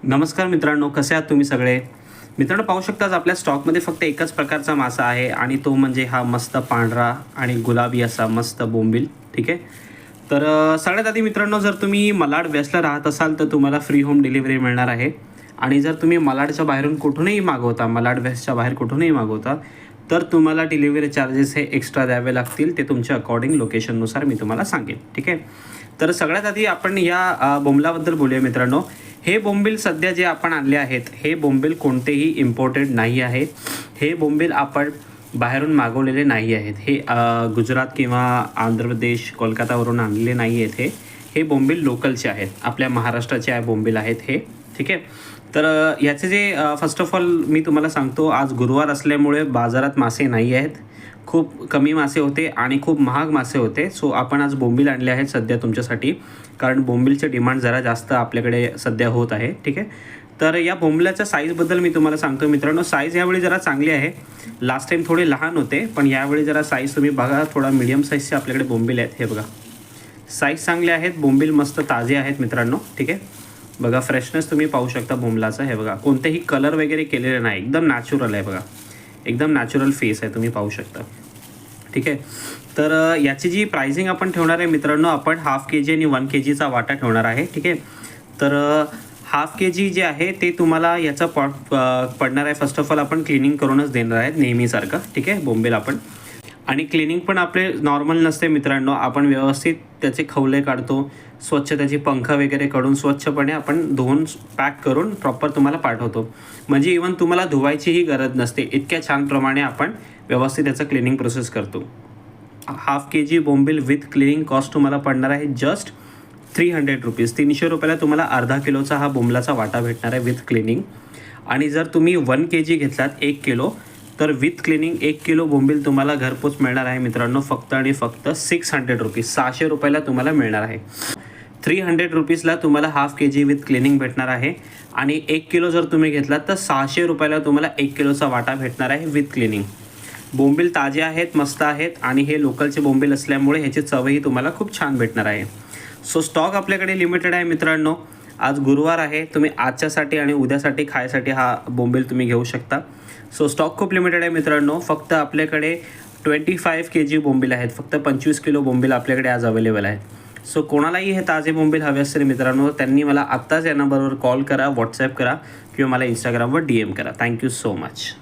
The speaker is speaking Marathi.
नमस्कार मित्रांनो, कसे आहात तुम्ही सगळे? मित्रांनो, पाहू शकता आज आपल्या स्टॉकमध्ये फक्त एकच प्रकारचा मासा आहे आणि तो म्हणजे हा मस्त पांढरा आणि गुलाबी असा मस्त बोंबील. ठीक आहे. तर सगळ्यात आधी मित्रांनो, जर तुम्ही मालाड वेस्टला राहत असाल तर तुम्हाला फ्री होम डिलिव्हरी मिळणार आहे. आणि जर तुम्ही मालाडच्या बाहेरून कुठूनही मागवता, मालाड वेस्टच्या बाहेर कुठूनही मागवता, तर तुम्हाला डिलिव्हरी चार्जेस हे एक्स्ट्रा द्यावे लागतील. ते तुमच्या अकॉर्डिंग लोकेशननुसार मी तुम्हाला सांगेन. ठीक आहे. तर सगळ्यात आधी आपण या बोंबलाबद्दल बोलूया मित्रांनो. हे बोंबील सध्या जे आपण आणले आहेत, हे बोंबील कोणतेही इम्पोर्टेड नाही आहे. हे बोंबील आपण बाहेरून मागवलेले नाही आहेत. हे गुजरात किंवा आंध्र प्रदेश, कोलकातावरून आणलेले नाही आहेत. हे बोंबील लोकलचे आहेत, आपल्या महाराष्ट्राचे बोंबील आहेत हे. ठीक आहे. तर याचे जे फर्स्ट ऑफ ऑल मी तुम्हाला सांगतो, आज गुरुवार असल्यामुळे बाजारात मासे नाही आहेत. खूप कमी मासे होते आणि खूप महाग मासे होते. सो आपण आज बोंबील आणले आहेत सध्या तुमच्यासाठी, कारण बोंबीलचे डिमांड जरा जास्त आपल्याकडे सध्या होत आहे. ठीक आहे. तर या बोंबल्याच्या साईजबद्दल मी तुम्हाला सांगतो मित्रांनो. साईज यावेळी जरा चांगली आहे. लास्ट टाईम थोडे लहान होते, पण यावेळी जरा साईज तुम्ही बघा, थोडा मीडियम साईजचे आपल्याकडे बोंबील आहेत. हे बघा, साईज चांगले आहेत. बोंबील मस्त ताजे आहेत मित्रांनो. ठीक आहे. बघा, फ्रेशनेस तुम्ही पाहू शकता बोंबलाचा. हे बघा, कोणतेही कलर वगैरे केलेले नाही, एकदम नॅचरल आहे. बघा, एकदम नॅचरल फेस आहे, तुम्ही पाहू शकता. ठीक आहे. तर याची जी प्राइसिंग आपण ठेवणार आहे मित्रांनो, आपण हाफ के जी आणि 1 kgचा वाटा ठेवणार आहे. ठीक आहे. तर हाफ के जी जे आहे ते तुम्हाला याचा पडणार आहे. फर्स्ट ऑफ ऑल आपण क्लिनिंग करूनच देणार आहेत नेहमीसारखं. ठीक आहे. बोंबील आपण, आणि क्लिनिंग पण आपले नॉर्मल नसते मित्रांनो. आपण व्यवस्थित त्याचे खवले काढतो, स्वच्छ त्याची पंख वगैरे काढून स्वच्छपणे आपण धुवून पॅक करून प्रॉपर तुम्हाला पाठवतो. म्हणजे इवन तुम्हाला धुवायचीही गरज नसते, इतक्या छान प्रमाणे आपण व्यवस्थित त्याचं क्लिनिंग प्रोसेस करतो. हाफ के जी बोंबील विथ क्लिनिंग कॉस्ट तुम्हाला पडणार आहे जस्ट 300 रुपीज. 300 रुपयाला तुम्हाला अर्धा किलोचा हा बोंबलाचा वाटा भेटणार आहे विथ क्लिनिंग. आणि जर तुम्ही 1 kg घेतलात, 1 किलो, तर विथ क्लिनिंग 1 किलो बोंबील तुम्हाला घरपोच मिळणार आहे मित्रांनो, फक्त आणि फक्त 600 रुपीज. 600 रुपयाला तुम्हाला मिळणार आहे. 300 रुपीजला तुम्हाला half K G with cleaning भेटणार आहे. आणि 1 किलो जर तुम्ही घेतलात तर 600 रुपयाला तुम्हाला 1 किलोचा वाटा भेटणार आहे विथ क्लिनिंग. बोंबील ताजे आहेत, मस्त आहेत, आणि हे लोकलचे बोंबील असल्यामुळे ह्याची चवही तुम्हाला खूप छान भेटणार आहे. सो स्टॉक आपल्याकडे लिमिटेड आहे मित्रांनो. आज गुरुवार आहे, तुम्ही आजच्यासाठी आणि उद्यासाठी खायसाठी हा बोंबील तुम्ही घेऊ शकता. सो स्टॉक खूप लिमिटेड आहे मित्रांनो. फक्त आपल्याकडे 25 kg बोंबील आहेत. फक्त 25 किलो बोंबील आपल्याकडे आज अवेलेबल आहेत. सो कोणालाही हे ताजे बोंबील हवे असतील मित्रांनो, त्यांनी मला आत्ताच या नंबरवर कॉल करा, व्हॉट्सॲप करा किंवा मला इंस्टाग्रामवर DM करा. Thank you so much.